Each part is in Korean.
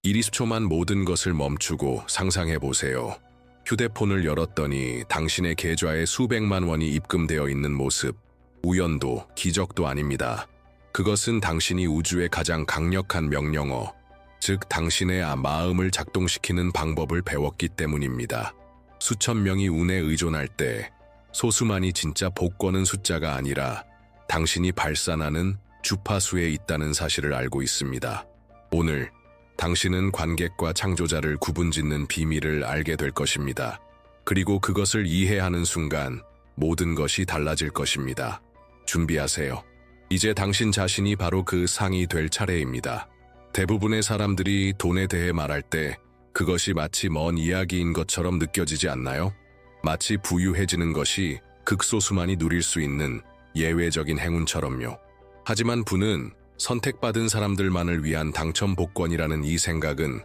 20초만 모든 것을 멈추고 상상해 보세요. 휴대폰을 열었더니 당신의 계좌에 수백만 원이 입금되어 있는 모습. 우연도 기적도 아닙니다. 그것은 당신이 우주의 가장 강력한 명령어, 즉 당신의 마음을 작동시키는 방법을 배웠기 때문입니다. 수천 명이 운에 의존할 때 소수만이 진짜 복권은 숫자가 아니라 당신이 발산하는 주파수에 있다는 사실을 알고 있습니다. 오늘 당신은 관객과 창조자를 구분짓는 비밀을 알게 될 것입니다. 그리고 그것을 이해하는 순간 모든 것이 달라질 것입니다. 준비하세요. 이제 당신 자신이 바로 그 상이 될 차례입니다. 대부분의 사람들이 돈에 대해 말할 때 그것이 마치 먼 이야기인 것처럼 느껴지지 않나요? 마치 부유해지는 것이 극소수만이 누릴 수 있는 예외적인 행운처럼요. 하지만 부는 선택받은 사람들만을 위한 당첨 복권이라는 이 생각은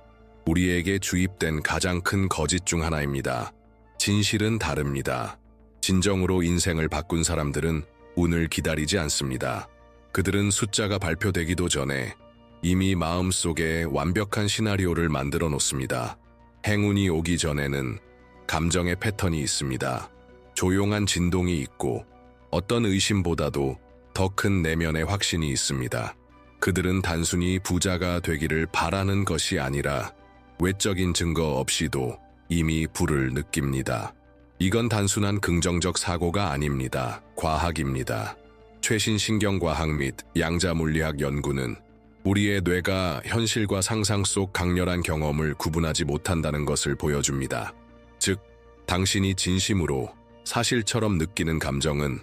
우리에게 주입된 가장 큰 거짓 중 하나입니다. 진실은 다릅니다. 진정으로 인생을 바꾼 사람들은 운을 기다리지 않습니다. 그들은 숫자가 발표되기도 전에 이미 마음속에 완벽한 시나리오를 만들어 놓습니다. 행운이 오기 전에는 감정의 패턴이 있습니다. 조용한 진동이 있고 어떤 의심보다도 더 큰 내면의 확신이 있습니다. 그들은 단순히 부자가 되기를 바라는 것이 아니라 외적인 증거 없이도 이미 불을 느낍니다. 이건 단순한 긍정적 사고가 아닙니다. 과학입니다. 최신 신경과학 및 양자물리학 연구는 우리의 뇌가 현실과 상상 속 강렬한 경험을 구분하지 못한다는 것을 보여줍니다. 즉, 당신이 진심으로 사실처럼 느끼는 감정은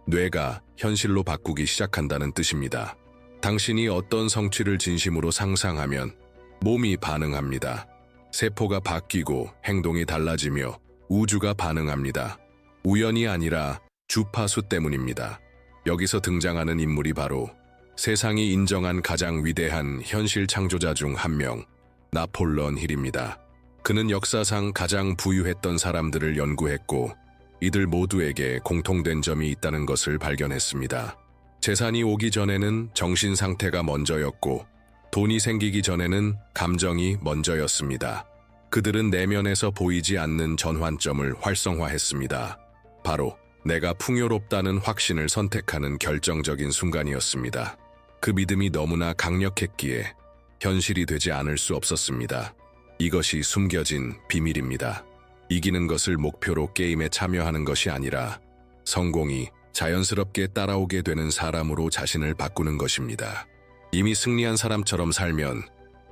뇌가 현실로 바꾸기 시작한다는 뜻입니다. 당신이 어떤 성취를 진심으로 상상하면 몸이 반응합니다. 세포가 바뀌고 행동이 달라지며 우주가 반응합니다. 우연이 아니라 주파수 때문입니다. 여기서 등장하는 인물이 바로 세상이 인정한 가장 위대한 현실 창조자 중 한 명, 나폴레온 힐입니다. 그는 역사상 가장 부유했던 사람들을 연구했고 이들 모두에게 공통된 점이 있다는 것을 발견했습니다. 재산이 오기 전에는 정신 상태가 먼저였고 돈이 생기기 전에는 감정이 먼저였습니다. 그들은 내면에서 보이지 않는 전환점을 활성화했습니다. 바로 내가 풍요롭다는 확신을 선택하는 결정적인 순간이었습니다. 그 믿음이 너무나 강력했기에 현실이 되지 않을 수 없었습니다. 이것이 숨겨진 비밀입니다. 이기는 것을 목표로 게임에 참여하는 것이 아니라 성공이 자연스럽게 따라오게 되는 사람으로 자신을 바꾸는 것입니다. 이미 승리한 사람처럼 살면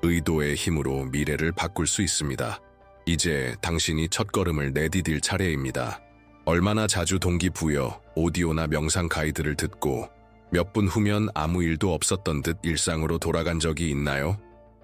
의도의 힘으로 미래를 바꿀 수 있습니다. 이제 당신이 첫걸음을 내디딜 차례입니다. 얼마나 자주 동기부여, 오디오나 명상 가이드를 듣고 몇 분 후면 아무 일도 없었던 듯 일상으로 돌아간 적이 있나요?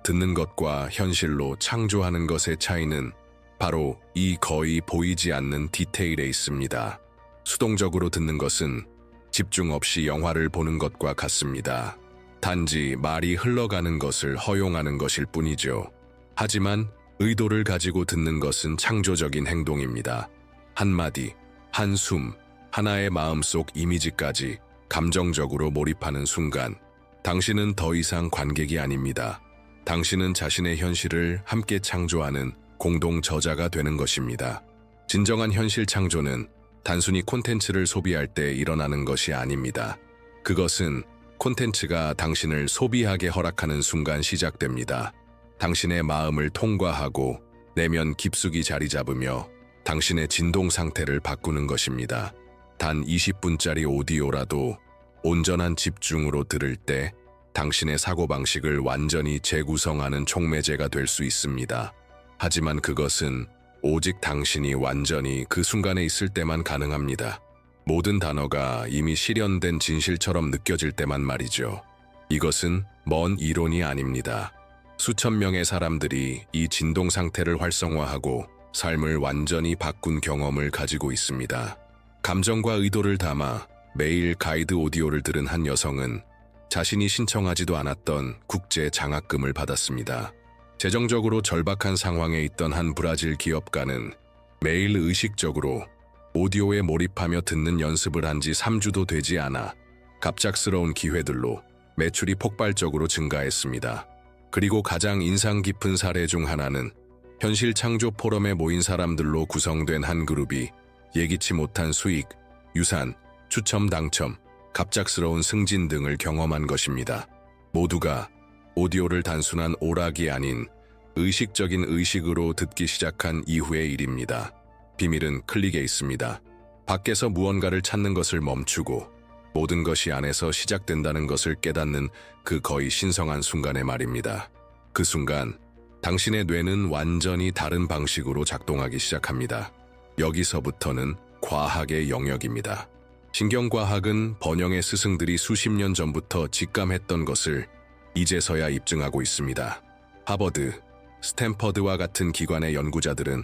듣는 것과 현실로 창조하는 것의 차이는 바로 이 거의 보이지 않는 디테일에 있습니다. 수동적으로 듣는 것은 집중 없이 영화를 보는 것과 같습니다. 단지 말이 흘러가는 것을 허용하는 것일 뿐이죠. 하지만 의도를 가지고 듣는 것은 창조적인 행동입니다. 한마디, 한숨, 하나의 마음속 이미지까지 감정적으로 몰입하는 순간 당신은 더 이상 관객이 아닙니다. 당신은 자신의 현실을 함께 창조하는 공동 저자가 되는 것입니다. 진정한 현실 창조는 단순히 콘텐츠를 소비할 때 일어나는 것이 아닙니다. 그것은 콘텐츠가 당신을 소비하게 허락하는 순간 시작됩니다. 당신의 마음을 통과하고 내면 깊숙이 자리 잡으며 당신의 진동 상태를 바꾸는 것입니다. 단 20분짜리 오디오라도 온전한 집중으로 들을 때 당신의 사고방식을 완전히 재구성하는 촉매제가 될 수 있습니다. 하지만 그것은 오직 당신이 완전히 그 순간에 있을 때만 가능합니다. 모든 단어가 이미 실현된 진실처럼 느껴질 때만 말이죠. 이것은 먼 이론이 아닙니다. 수천 명의 사람들이 이 진동 상태를 활성화하고 삶을 완전히 바꾼 경험을 가지고 있습니다. 감정과 의도를 담아 매일 가이드 오디오를 들은 한 여성은 자신이 신청하지도 않았던 국제 장학금을 받았습니다. 재정적으로 절박한 상황에 있던 한 브라질 기업가는 매일 의식적으로 오디오에 몰입하며 듣는 연습을 한 지 3주도 되지 않아 갑작스러운 기회들로 매출이 폭발적으로 증가했습니다. 그리고 가장 인상 깊은 사례 중 하나는 현실 창조 포럼에 모인 사람들로 구성된 한 그룹이 예기치 못한 수익, 유산, 추첨 당첨, 갑작스러운 승진 등을 경험한 것입니다. 모두가 오디오를 단순한 오락이 아닌 의식적인 의식으로 듣기 시작한 이후의 일입니다. 비밀은 클릭에 있습니다. 밖에서 무언가를 찾는 것을 멈추고 모든 것이 안에서 시작된다는 것을 깨닫는 그 거의 신성한 순간의 말입니다. 그 순간 당신의 뇌는 완전히 다른 방식으로 작동하기 시작합니다. 여기서부터는 과학의 영역입니다. 신경과학은 번영의 스승들이 수십 년 전부터 직감했던 것을 이제서야 입증하고 있습니다. 하버드, 스탠퍼드와 같은 기관의 연구자들은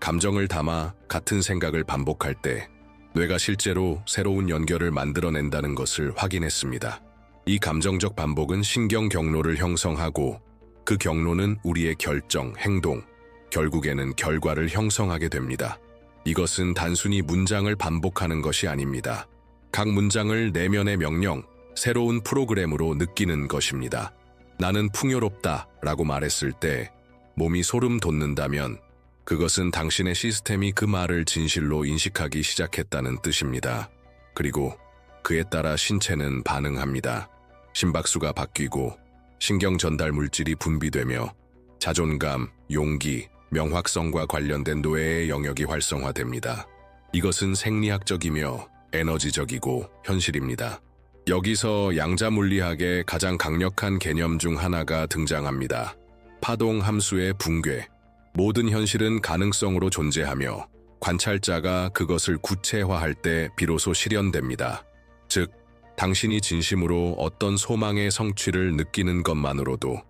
감정을 담아 같은 생각을 반복할 때 뇌가 실제로 새로운 연결을 만들어낸다는 것을 확인했습니다. 이 감정적 반복은 신경 경로를 형성하고 그 경로는 우리의 결정, 행동, 결국에는 결과를 형성하게 됩니다. 이것은 단순히 문장을 반복하는 것이 아닙니다. 각 문장을 내면의 명령, 새로운 프로그램으로 느끼는 것입니다. 나는 풍요롭다 라고 말했을 때 몸이 소름 돋는다면 그것은 당신의 시스템이 그 말을 진실로 인식하기 시작했다는 뜻입니다. 그리고 그에 따라 신체는 반응합니다. 심박수가 바뀌고 신경 전달 물질이 분비되며 자존감, 용기, 명확성과 관련된 뇌의 영역이 활성화됩니다. 이것은 생리학적이며 에너지적이고 현실입니다. 여기서 양자물리학의 가장 강력한 개념 중 하나가 등장합니다. 파동 함수의 붕괴. 모든 현실은 가능성으로 존재하며 관찰자가 그것을 구체화할 때 비로소 실현됩니다. 즉, 당신이 진심으로 어떤 소망의 성취를 느끼는 것만으로도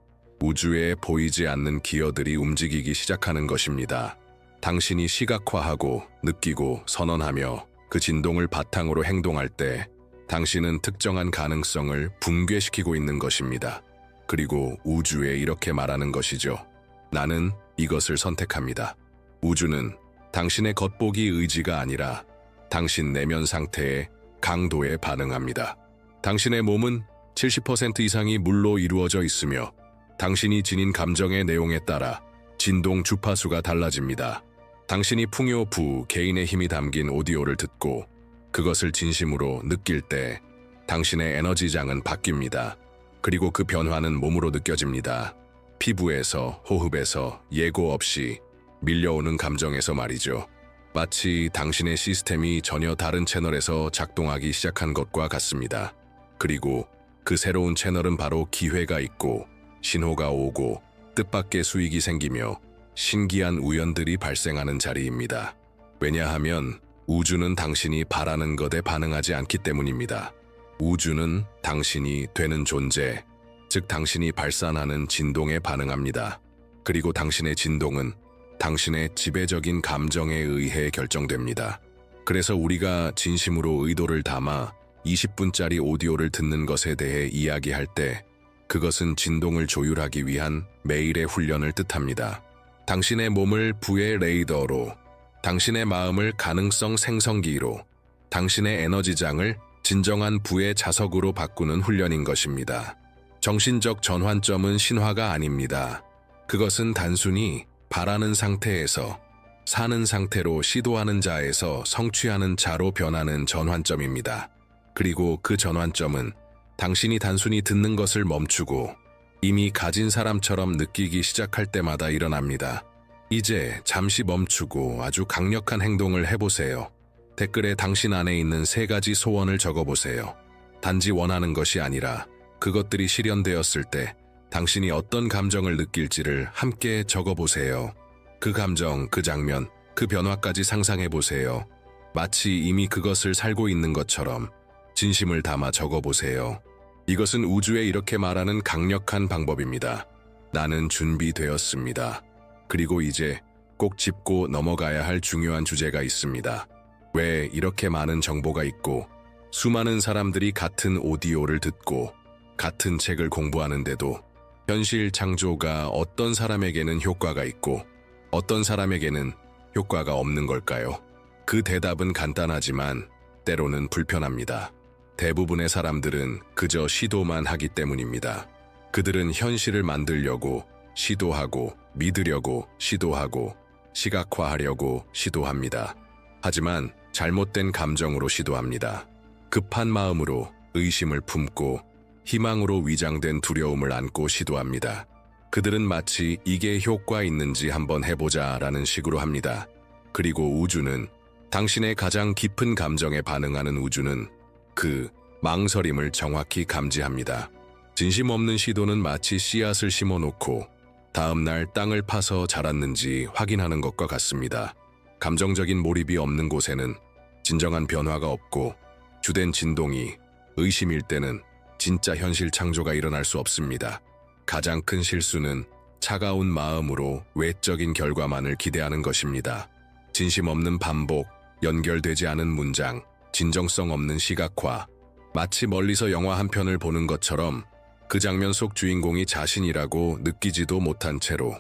우주에 보이지 않는 기어들이 움직이기 시작하는 것입니다. 당신이 시각화하고 느끼고 선언하며 그 진동을 바탕으로 행동할 때 당신은 특정한 가능성을 붕괴시키고 있는 것입니다. 그리고 우주에 이렇게 말하는 것이죠. 나는 이것을 선택합니다. 우주는 당신의 겉보기 의지가 아니라 당신 내면 상태의 강도에 반응합니다. 당신의 몸은 70% 이상이 물로 이루어져 있으며 당신이 지닌 감정의 내용에 따라 진동 주파수가 달라집니다. 당신이 풍요 부 개인의 힘이 담긴 오디오를 듣고 그것을 진심으로 느낄 때 당신의 에너지장은 바뀝니다. 그리고 그 변화는 몸으로 느껴집니다. 피부에서, 호흡에서, 예고 없이 밀려오는 감정에서 말이죠. 마치 당신의 시스템이 전혀 다른 채널에서 작동하기 시작한 것과 같습니다. 그리고 그 새로운 채널은 바로 기회가 있고 신호가 오고 뜻밖의 수익이 생기며 신기한 우연들이 발생하는 자리입니다. 왜냐하면 우주는 당신이 바라는 것에 반응하지 않기 때문입니다. 우주는 당신이 되는 존재, 즉 당신이 발산하는 진동에 반응합니다. 그리고 당신의 진동은 당신의 지배적인 감정에 의해 결정됩니다. 그래서 우리가 진심으로 의도를 담아 20분짜리 오디오를 듣는 것에 대해 이야기할 때 그것은 진동을 조율하기 위한 매일의 훈련을 뜻합니다. 당신의 몸을 부의 레이더로, 당신의 마음을 가능성 생성기로, 당신의 에너지장을 진정한 부의 자석으로 바꾸는 훈련인 것입니다. 정신적 전환점은 신화가 아닙니다. 그것은 단순히 바라는 상태에서 사는 상태로 시도하는 자에서 성취하는 자로 변하는 전환점입니다. 그리고 그 전환점은 당신이 단순히 듣는 것을 멈추고 이미 가진 사람처럼 느끼기 시작할 때마다 일어납니다. 이제 잠시 멈추고 아주 강력한 행동을 해보세요. 댓글에 당신 안에 있는 3가지 소원을 적어보세요. 단지 원하는 것이 아니라 그것들이 실현되었을 때 당신이 어떤 감정을 느낄지를 함께 적어보세요. 그 감정, 그 장면, 그 변화까지 상상해보세요. 마치 이미 그것을 살고 있는 것처럼 진심을 담아 적어보세요. 이것은 우주에 이렇게 말하는 강력한 방법입니다. 나는 준비되었습니다. 그리고 이제 꼭 짚고 넘어가야 할 중요한 주제가 있습니다. 왜 이렇게 많은 정보가 있고 수많은 사람들이 같은 오디오를 듣고 같은 책을 공부하는데도 현실 창조가 어떤 사람에게는 효과가 있고 어떤 사람에게는 효과가 없는 걸까요? 그 대답은 간단하지만 때로는 불편합니다. 대부분의 사람들은 그저 시도만 하기 때문입니다. 그들은 현실을 만들려고 시도하고 믿으려고 시도하고 시각화하려고 시도합니다. 하지만 잘못된 감정으로 시도합니다. 급한 마음으로 의심을 품고 희망으로 위장된 두려움을 안고 시도합니다. 그들은 마치 이게 효과 있는지 한번 해보자라는 식으로 합니다. 그리고 우주는, 당신의 가장 깊은 감정에 반응하는 우주는 그 망설임을 정확히 감지합니다. 진심 없는 시도는 마치 씨앗을 심어놓고 다음날 땅을 파서 자랐는지 확인하는 것과 같습니다. 감정적인 몰입이 없는 곳에는 진정한 변화가 없고, 주된 진동이 의심일 때는 진짜 현실 창조가 일어날 수 없습니다. 가장 큰 실수는 차가운 마음으로 외적인 결과만을 기대하는 것입니다. 진심 없는 반복, 연결되지 않은 문장, 진정성 없는 시각화, 마치 멀리서 영화 한 편을 보는 것처럼 그 장면 속 주인공이 자신이라고 느끼지도 못한 채로,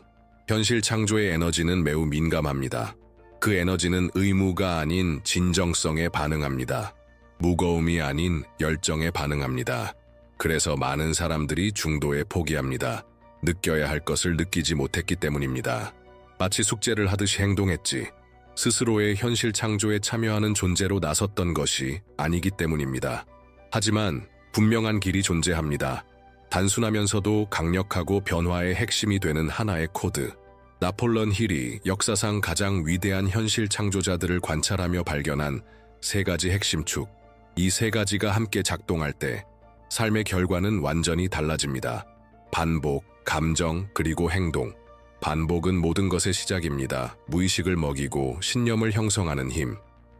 현실 창조의 에너지는 매우 민감합니다. 그 에너지는 의무가 아닌 진정성에 반응합니다. 무거움이 아닌 열정에 반응합니다. 그래서 많은 사람들이 중도에 포기합니다. 느껴야 할 것을 느끼지 못했기 때문입니다. 마치 숙제를 하듯이 행동했지, 스스로의 현실 창조에 참여하는 존재로 나섰던 것이 아니기 때문입니다. 하지만 분명한 길이 존재합니다. 단순하면서도 강력하고 변화의 핵심이 되는 하나의 코드. 나폴레옹 힐이 역사상 가장 위대한 현실 창조자들을 관찰하며 발견한 세 가지 핵심 축. 이 세 가지가 함께 작동할 때 삶의 결과는 완전히 달라집니다. 반복, 감정, 그리고 행동. 반복은 모든 것의 시작입니다. 무의식을 먹이고 신념을 형성하는 힘.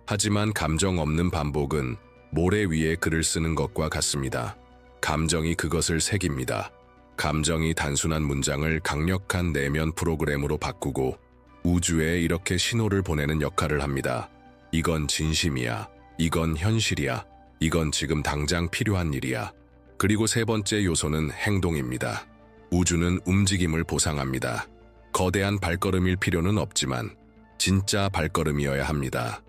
하지만 감정 없는 반복은 모래 위에 글을 쓰는 것과 같습니다. 감정이 그것을 새깁니다. 감정이 단순한 문장을 강력한 내면 프로그램으로 바꾸고 우주에 이렇게 신호를 보내는 역할을 합니다. 이건 진심이야. 이건 현실이야. 이건 지금 당장 필요한 일이야. 그리고 세 번째 요소는 행동입니다. 우주는 움직임을 보상합니다. 거대한 발걸음일 필요는 없지만 진짜 발걸음이어야 합니다.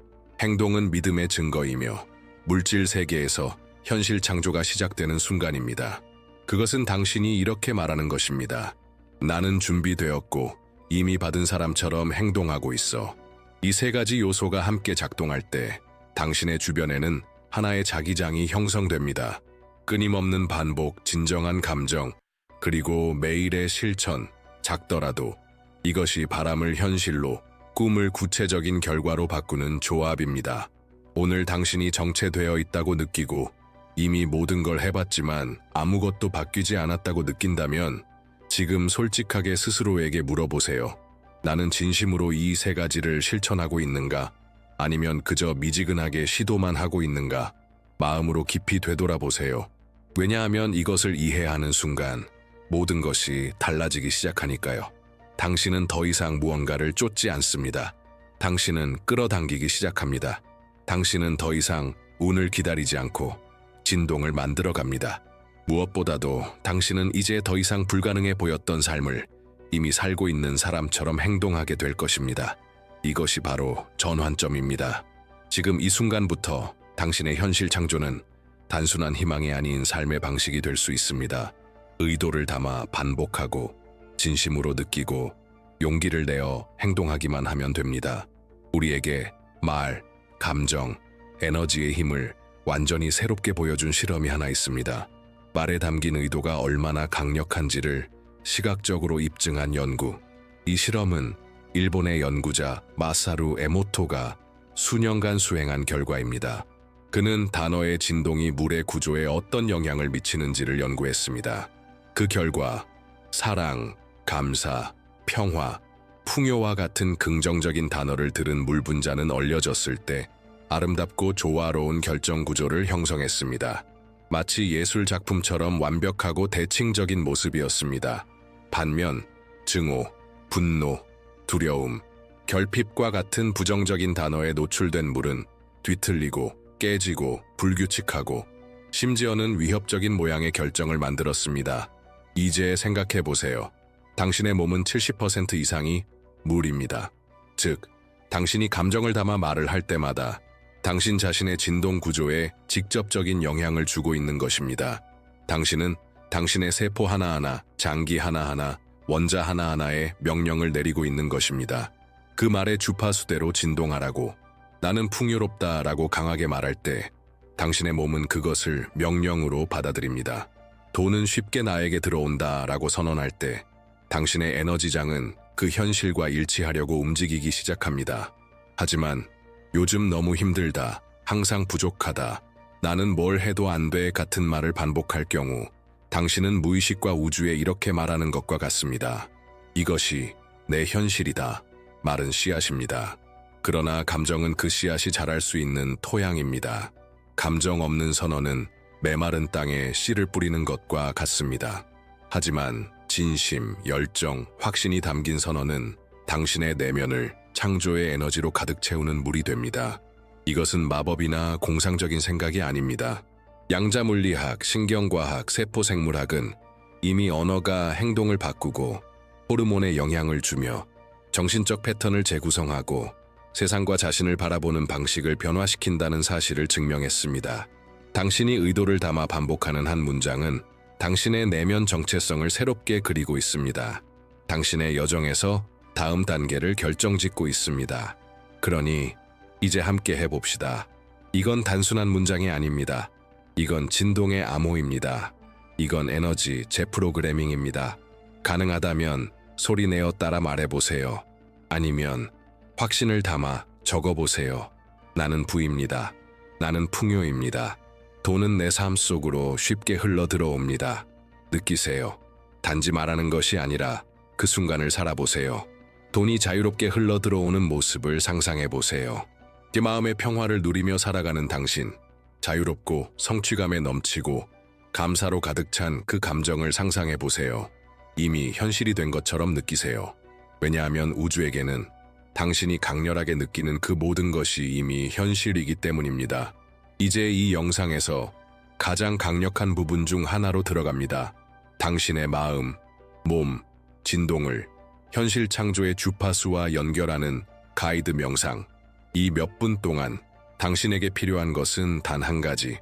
행동은 믿음의 증거이며 물질 세계에서 현실 창조가 시작되는 순간입니다. 그것은 당신이 이렇게 말하는 것입니다. 나는 준비되었고 이미 받은 사람처럼 행동하고 있어. 이 세 가지 요소가 함께 작동할 때 당신의 주변에는 하나의 자기장이 형성됩니다. 끊임없는 반복, 진정한 감정, 그리고 매일의 실천, 작더라도 이것이 바람을 현실로, 꿈을 구체적인 결과로 바꾸는 조합입니다. 오늘 당신이 정체되어 있다고 느끼고 이미 모든 걸 해봤지만 아무것도 바뀌지 않았다고 느낀다면 지금 솔직하게 스스로에게 물어보세요. 나는 진심으로 이 세 가지를 실천하고 있는가? 아니면 그저 미지근하게 시도만 하고 있는가? 마음으로 깊이 되돌아보세요. 왜냐하면 이것을 이해하는 순간 모든 것이 달라지기 시작하니까요. 당신은 더 이상 무언가를 쫓지 않습니다. 당신은 끌어당기기 시작합니다. 당신은 더 이상 운을 기다리지 않고 진동을 만들어갑니다. 무엇보다도 당신은 이제 더 이상 불가능해 보였던 삶을 이미 살고 있는 사람처럼 행동하게 될 것입니다. 이것이 바로 전환점입니다. 지금 이 순간부터 당신의 현실 창조는 단순한 희망이 아닌 삶의 방식이 될 수 있습니다. 의도를 담아 반복하고 진심으로 느끼고 용기를 내어 행동하기만 하면 됩니다. 우리에게 말, 감정, 에너지의 힘을 완전히 새롭게 보여준 실험이 하나 있습니다. 말에 담긴 의도가 얼마나 강력한지를 시각적으로 입증한 연구. 이 실험은 일본의 연구자 마사루 에모토가 수년간 수행한 결과입니다. 그는 단어의 진동이 물의 구조에 어떤 영향을 미치는지를 연구했습니다. 그 결과 사랑, 감사, 평화, 풍요와 같은 긍정적인 단어를 들은 물 분자는 얼려졌을 때 아름답고 조화로운 결정 구조를 형성했습니다. 마치 예술 작품처럼 완벽하고 대칭적인 모습이었습니다. 반면 증오, 분노, 두려움, 결핍과 같은 부정적인 단어에 노출된 물은 뒤틀리고 깨지고 불규칙하고 심지어는 위협적인 모양의 결정을 만들었습니다. 이제 생각해보세요. 당신의 몸은 70% 이상이 물입니다. 즉, 당신이 감정을 담아 말을 할 때마다 당신 자신의 진동 구조에 직접적인 영향을 주고 있는 것입니다. 당신은 당신의 세포 하나하나, 장기 하나하나, 원자 하나하나에 명령을 내리고 있는 것입니다. 그 말의 주파수대로 진동하라고. 나는 풍요롭다라고 강하게 말할 때 당신의 몸은 그것을 명령으로 받아들입니다. 돈은 쉽게 나에게 들어온다라고 선언할 때 당신의 에너지장은 그 현실과 일치하려고 움직이기 시작합니다. 하지만 요즘 너무 힘들다, 항상 부족하다, 나는 뭘 해도 안 돼 같은 말을 반복할 경우 당신은 무의식과 우주에 이렇게 말하는 것과 같습니다. 이것이 내 현실이다. 말은 씨앗입니다. 그러나 감정은 그 씨앗이 자랄 수 있는 토양입니다. 감정 없는 선언은 메마른 땅에 씨를 뿌리는 것과 같습니다. 하지만 진심, 열정, 확신이 담긴 선언은 당신의 내면을 창조의 에너지로 가득 채우는 물이 됩니다. 이것은 마법이나 공상적인 생각이 아닙니다. 양자물리학, 신경과학, 세포생물학은 이미 언어가 행동을 바꾸고 호르몬에 영향을 주며 정신적 패턴을 재구성하고 세상과 자신을 바라보는 방식을 변화시킨다는 사실을 증명했습니다. 당신이 의도를 담아 반복하는 한 문장은 당신의 내면 정체성을 새롭게 그리고 있습니다. 당신의 여정에서 다음 단계를 결정짓고 있습니다. 그러니 이제 함께 해봅시다. 이건 단순한 문장이 아닙니다. 이건 진동의 암호입니다. 이건 에너지 재프로그래밍입니다. 가능하다면 소리내어 따라 말해보세요. 아니면 확신을 담아 적어보세요. 나는 부입니다. 나는 풍요입니다. 돈은 내 삶 속으로 쉽게 흘러 들어옵니다. 느끼세요. 단지 말하는 것이 아니라 그 순간을 살아보세요. 돈이 자유롭게 흘러 들어오는 모습을 상상해보세요. 네 마음의 평화를 누리며 살아가는 당신, 자유롭고 성취감에 넘치고 감사로 가득 찬 그 감정을 상상해보세요. 이미 현실이 된 것처럼 느끼세요. 왜냐하면 우주에게는 당신이 강렬하게 느끼는 그 모든 것이 이미 현실이기 때문입니다. 이제 이 영상에서 가장 강력한 부분 중 하나로 들어갑니다. 당신의 마음, 몸, 진동을 현실 창조의 주파수와 연결하는 가이드 명상. 이 몇 분 동안 당신에게 필요한 것은 단 한 가지,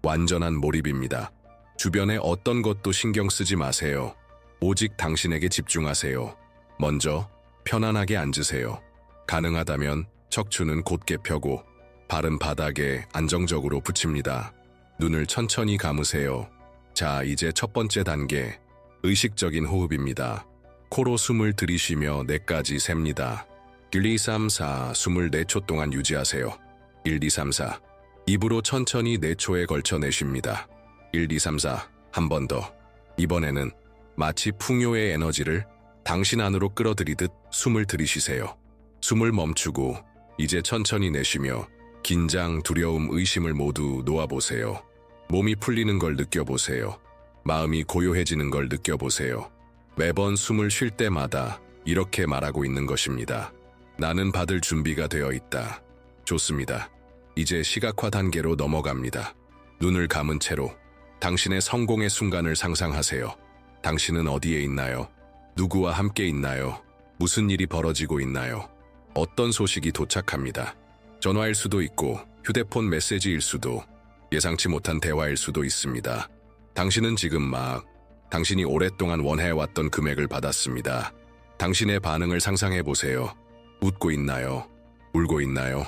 완전한 몰입입니다. 주변의 어떤 것도 신경 쓰지 마세요. 오직 당신에게 집중하세요. 먼저 편안하게 앉으세요. 가능하다면 척추는 곧게 펴고 발은 바닥에 안정적으로 붙입니다. 눈을 천천히 감으세요. 자, 이제 첫 번째 단계, 의식적인 호흡입니다. 코로 숨을 들이쉬며 4까지 셉니다. 1, 2, 3, 4, 24초 동안 유지하세요. 1, 2, 3, 4. 입으로 천천히 4초에 걸쳐 내쉽니다. 1, 2, 3, 4. 한 번 더. 이번에는 마치 풍요의 에너지를 당신 안으로 끌어들이듯 숨을 들이쉬세요. 숨을 멈추고 이제 천천히 내쉬며 긴장, 두려움, 의심을 모두 놓아보세요. 몸이 풀리는 걸 느껴보세요. 마음이 고요해지는 걸 느껴보세요. 매번 숨을 쉴 때마다 이렇게 말하고 있는 것입니다. 나는 받을 준비가 되어 있다. 좋습니다. 이제 시각화 단계로 넘어갑니다. 눈을 감은 채로 당신의 성공의 순간을 상상하세요. 당신은 어디에 있나요? 누구와 함께 있나요? 무슨 일이 벌어지고 있나요? 어떤 소식이 도착합니다. 전화일 수도 있고 휴대폰 메시지일 수도, 예상치 못한 대화일 수도 있습니다. 당신은 지금 당신이 오랫동안 원해왔던 금액을 받았습니다. 당신의 반응을 상상해보세요. 웃고 있나요? 울고 있나요?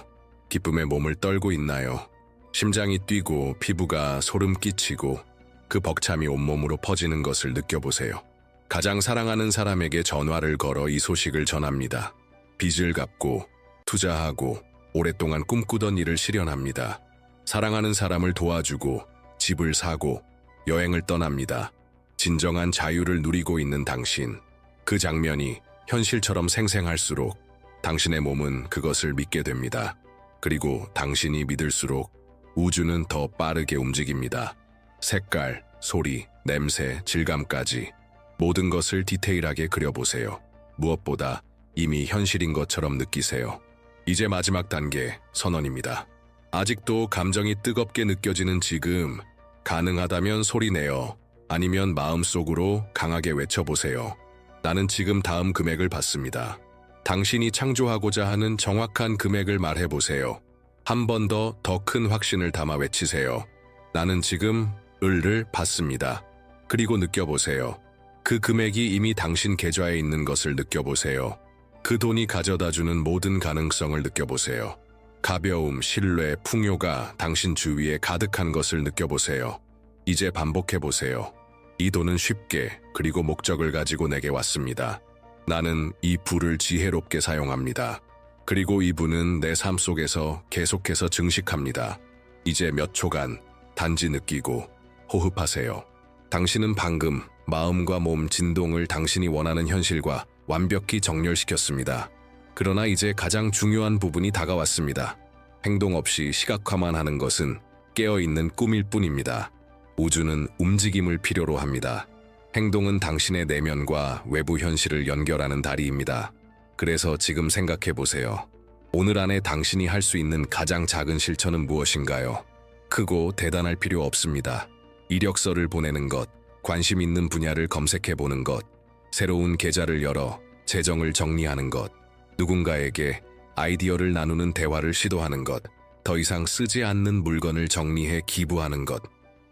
기쁨에 몸을 떨고 있나요? 심장이 뛰고 피부가 소름 끼치고 그 벅참이 온몸으로 퍼지는 것을 느껴보세요. 가장 사랑하는 사람에게 전화를 걸어 이 소식을 전합니다. 빚을 갚고 투자하고 오랫동안 꿈꾸던 일을 실현합니다. 사랑하는 사람을 도와주고 집을 사고 여행을 떠납니다. 진정한 자유를 누리고 있는 당신. 그 장면이 현실처럼 생생할수록 당신의 몸은 그것을 믿게 됩니다. 그리고 당신이 믿을수록 우주는 더 빠르게 움직입니다. 색깔, 소리, 냄새, 질감까지 모든 것을 디테일하게 그려보세요. 무엇보다 이미 현실인 것처럼 느끼세요. 이제 마지막 단계, 선언입니다. 아직도 감정이 뜨겁게 느껴지는 지금, 가능하다면 소리내어, 아니면 마음속으로 강하게 외쳐보세요. 나는 지금 다음 금액을 받습니다. 당신이 창조하고자 하는 정확한 금액을 말해보세요. 한 번 더 큰 확신을 담아 외치세요. 나는 지금 을을 받습니다. 그리고 느껴보세요. 그 금액이 이미 당신 계좌에 있는 것을 느껴보세요. 그 돈이 가져다주는 모든 가능성을 느껴보세요. 가벼움, 신뢰, 풍요가 당신 주위에 가득한 것을 느껴보세요. 이제 반복해보세요. 이 돈은 쉽게 그리고 목적을 가지고 내게 왔습니다. 나는 이 부를 지혜롭게 사용합니다. 그리고 이 부는 내 삶 속에서 계속해서 증식합니다. 이제 몇 초간 단지 느끼고 호흡하세요. 당신은 방금 마음과 몸 진동을 당신이 원하는 현실과 완벽히 정렬시켰습니다. 그러나 이제 가장 중요한 부분이 다가왔습니다. 행동 없이 시각화만 하는 것은 깨어있는 꿈일 뿐입니다. 우주는 움직임을 필요로 합니다. 행동은 당신의 내면과 외부 현실을 연결하는 다리입니다. 그래서 지금 생각해 보세요. 오늘 안에 당신이 할 수 있는 가장 작은 실천은 무엇인가요? 크고 대단할 필요 없습니다. 이력서를 보내는 것, 관심 있는 분야를 검색해 보는 것, 새로운 계좌를 열어 재정을 정리하는 것, 누군가에게 아이디어를 나누는 대화를 시도하는 것, 더 이상 쓰지 않는 물건을 정리해 기부하는 것.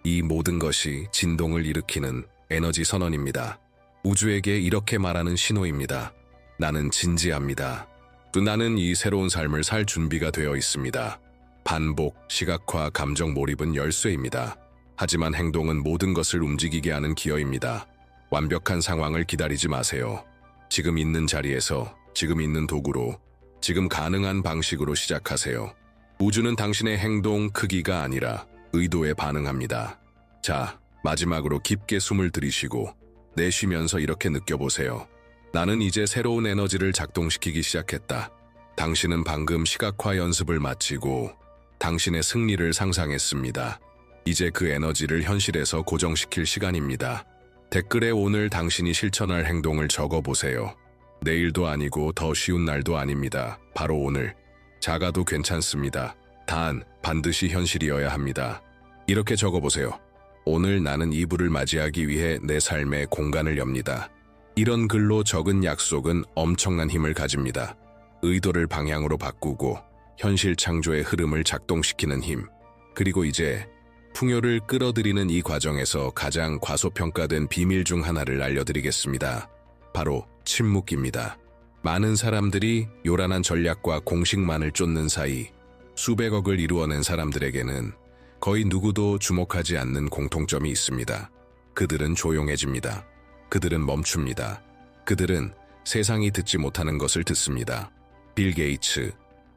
이 모든 것이 진동을 일으키는 에너지 선언입니다. 우주에게 이렇게 말하는 신호입니다. 나는 진지합니다. 또 나는 이 새로운 삶을 살 준비가 되어 있습니다. 반복, 시각화, 감정 몰입은 열쇠입니다. 하지만 행동은 모든 것을 움직이게 하는 기어입니다. 완벽한 상황을 기다리지 마세요. 지금 있는 자리에서, 지금 있는 도구로, 지금 가능한 방식으로 시작하세요. 우주는 당신의 행동 크기가 아니라 의도에 반응합니다. 자, 마지막으로 깊게 숨을 들이쉬고 내쉬면서 이렇게 느껴보세요. 나는 이제 새로운 에너지를 작동시키기 시작했다. 당신은 방금 시각화 연습을 마치고 당신의 승리를 상상했습니다. 이제 그 에너지를 현실에서 고정시킬 시간입니다. 댓글에 오늘 당신이 실천할 행동을 적어보세요. 내일도 아니고 더 쉬운 날도 아닙니다. 바로 오늘. 작아도 괜찮습니다. 단, 반드시 현실이어야 합니다. 이렇게 적어보세요. 오늘 나는 이 부를 맞이하기 위해 내 삶에 공간을 엽니다. 이런 글로 적은 약속은 엄청난 힘을 가집니다. 의도를 방향으로 바꾸고 현실 창조의 흐름을 작동시키는 힘. 그리고 이제 풍요를 끌어들이는 이 과정에서 가장 과소평가된 비밀 중 하나를 알려드리겠습니다. 바로 침묵입니다. 많은 사람들이 요란한 전략과 공식만을 쫓는 사이 수백억을 이루어낸 사람들에게는 거의 누구도 주목하지 않는 공통점이 있습니다. 그들은 조용해집니다. 그들은 멈춥니다. 그들은 세상이 듣지 못하는 것을 듣습니다. 빌 게이츠,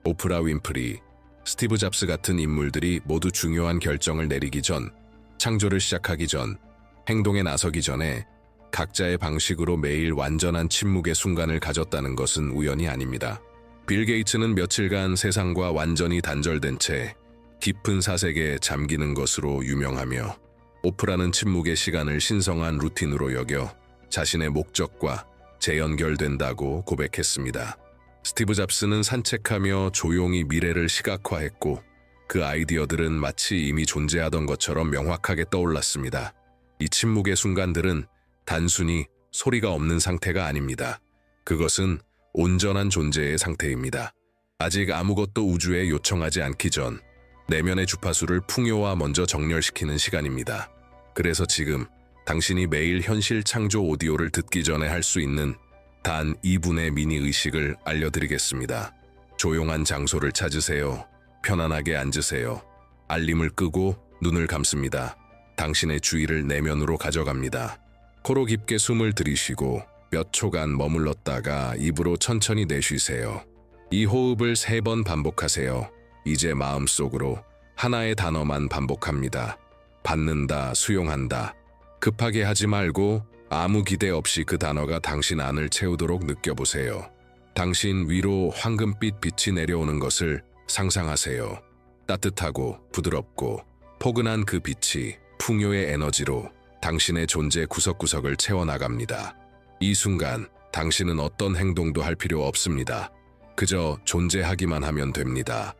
오프라 윈프리, 스티브 잡스 같은 인물들이 모두 중요한 결정을 내리기 전, 창조를 시작하기 전, 행동에 나서기 전에 각자의 방식으로 매일 완전한 침묵의 순간을 가졌다는 것은 우연이 아닙니다. 빌 게이츠는 며칠간 세상과 완전히 단절된 채 깊은 사색에 잠기는 것으로 유명하며, 오프라는 침묵의 시간을 신성한 루틴으로 여겨 자신의 목적과 재연결된다고 고백했습니다. 스티브 잡스는 산책하며 조용히 미래를 시각화했고 그 아이디어들은 마치 이미 존재하던 것처럼 명확하게 떠올랐습니다. 이 침묵의 순간들은 단순히 소리가 없는 상태가 아닙니다. 그것은 온전한 존재의 상태입니다. 아직 아무것도 우주에 요청하지 않기 전 내면의 주파수를 풍요와 먼저 정렬시키는 시간입니다. 그래서 지금 당신이 매일 현실 창조 오디오를 듣기 전에 할 수 있는 단 2분의 미니 의식을 알려드리겠습니다. 조용한 장소를 찾으세요. 편안하게 앉으세요. 알림을 끄고 눈을 감습니다. 당신의 주의를 내면으로 가져갑니다. 코로 깊게 숨을 들이쉬고 몇 초간 머물렀다가 입으로 천천히 내쉬세요. 이 호흡을 3번 반복하세요. 이제 마음속으로 하나의 단어만 반복합니다. 받는다, 수용한다. 급하게 하지 말고 아무 기대 없이 그 단어가 당신 안을 채우도록 느껴보세요. 당신 위로 황금빛 빛이 내려오는 것을 상상하세요. 따뜻하고 부드럽고 포근한 그 빛이 풍요의 에너지로 당신의 존재 구석구석을 채워나갑니다. 이 순간 당신은 어떤 행동도 할 필요 없습니다. 그저 존재하기만 하면 됩니다.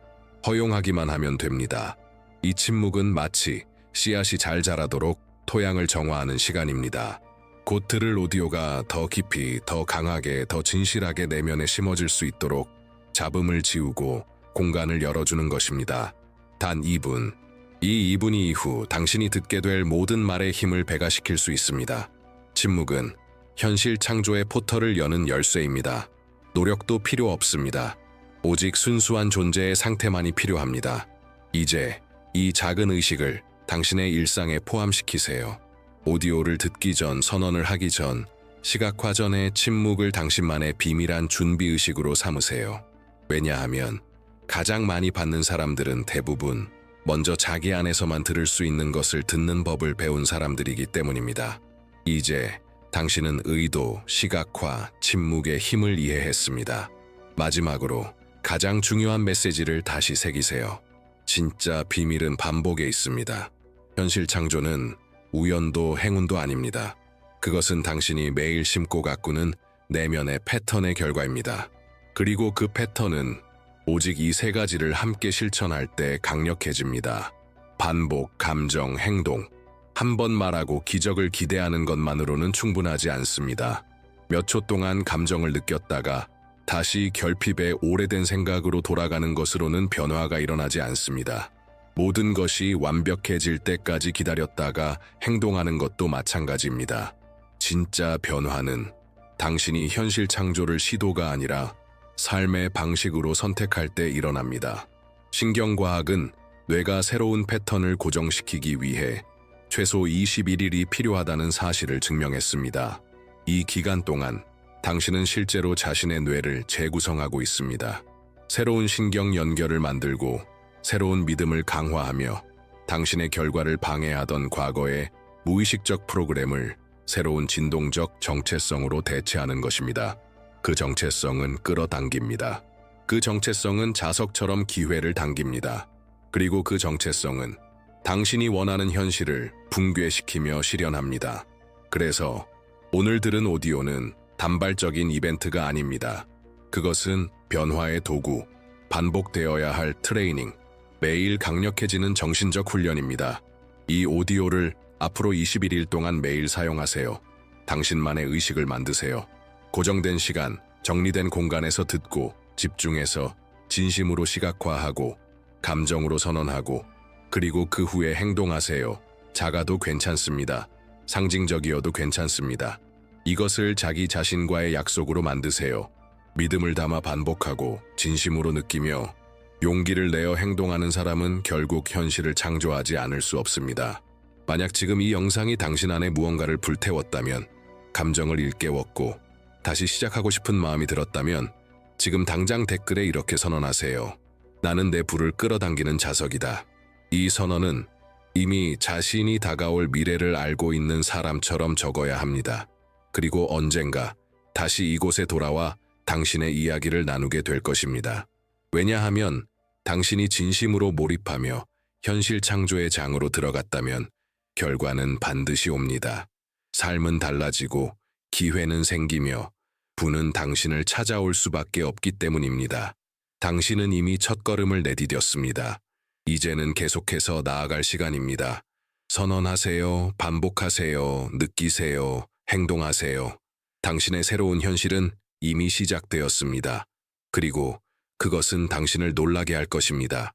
허용하기만 하면 됩니다. 이 침묵은 마치 씨앗이 잘 자라도록 토양을 정화하는 시간입니다. 곧 들을 오디오가 더 깊이, 더 강하게, 더 진실하게 내면에 심어질 수 있도록 잡음을 지우고 공간을 열어주는 것입니다. 단 2분. 이 2분 이후 당신이 듣게 될 모든 말의 힘을 배가시킬 수 있습니다. 침묵은 현실 창조의 포털을 여는 열쇠입니다. 노력도 필요 없습니다. 오직 순수한 존재의 상태만이 필요합니다. 이제 이 작은 의식을 당신의 일상에 포함시키세요. 오디오를 듣기 전, 선언을 하기 전, 시각화 전의 침묵을 당신만의 비밀한 준비의식으로 삼으세요. 왜냐하면 가장 많이 받는 사람들은 대부분 먼저 자기 안에서만 들을 수 있는 것을 듣는 법을 배운 사람들이기 때문입니다. 이제 당신은 의도, 시각화, 침묵의 힘을 이해했습니다. 마지막으로 가장 중요한 메시지를 다시 새기세요. 진짜 비밀은 반복에 있습니다. 현실 창조는 우연도 행운도 아닙니다. 그것은 당신이 매일 심고 가꾸는 내면의 패턴의 결과입니다. 그리고 그 패턴은 오직 이 세 가지를 함께 실천할 때 강력해집니다. 반복, 감정, 행동. 한 번 말하고 기적을 기대하는 것만으로는 충분하지 않습니다. 몇 초 동안 감정을 느꼈다가 다시 결핍의 오래된 생각으로 돌아가는 것으로는 변화가 일어나지 않습니다. 모든 것이 완벽해질 때까지 기다렸다가 행동하는 것도 마찬가지입니다. 진짜 변화는 당신이 현실 창조를 시도가 아니라 삶의 방식으로 선택할 때 일어납니다. 신경과학은 뇌가 새로운 패턴을 고정시키기 위해 최소 21일이 필요하다는 사실을 증명했습니다. 이 기간 동안 당신은 실제로 자신의 뇌를 재구성하고 있습니다. 새로운 신경 연결을 만들고 새로운 믿음을 강화하며 당신의 결과를 방해하던 과거의 무의식적 프로그램을 새로운 진동적 정체성으로 대체하는 것입니다. 그 정체성은 끌어당깁니다. 그 정체성은 자석처럼 기회를 당깁니다. 그리고 그 정체성은 당신이 원하는 현실을 붕괴시키며 실현합니다. 그래서 오늘 들은 오디오는 단발적인 이벤트가 아닙니다. 그것은 변화의 도구, 반복되어야 할 트레이닝, 매일 강력해지는 정신적 훈련입니다. 이 오디오를 앞으로 21일 동안 매일 사용하세요. 당신만의 의식을 만드세요. 고정된 시간, 정리된 공간에서 듣고 집중해서 진심으로 시각화하고 감정으로 선언하고 그리고 그 후에 행동하세요. 작아도 괜찮습니다. 상징적이어도 괜찮습니다. 이것을 자기 자신과의 약속으로 만드세요. 믿음을 담아 반복하고 진심으로 느끼며 용기를 내어 행동하는 사람은 결국 현실을 창조하지 않을 수 없습니다. 만약 지금 이 영상이 당신 안에 무언가를 불태웠다면, 감정을 일깨웠고 다시 시작하고 싶은 마음이 들었다면 지금 당장 댓글에 이렇게 선언하세요. 나는 내 불을 끌어당기는 자석이다. 이 선언은 이미 자신이 다가올 미래를 알고 있는 사람처럼 적어야 합니다. 그리고 언젠가 다시 이곳에 돌아와 당신의 이야기를 나누게 될 것입니다. 왜냐하면 당신이 진심으로 몰입하며 현실 창조의 장으로 들어갔다면 결과는 반드시 옵니다. 삶은 달라지고 기회는 생기며 부는 당신을 찾아올 수밖에 없기 때문입니다. 당신은 이미 첫걸음을 내디뎠습니다. 이제는 계속해서 나아갈 시간입니다. 선언하세요, 반복하세요, 느끼세요, 행동하세요. 당신의 새로운 현실은 이미 시작되었습니다. 그리고 그것은 당신을 놀라게 할 것입니다.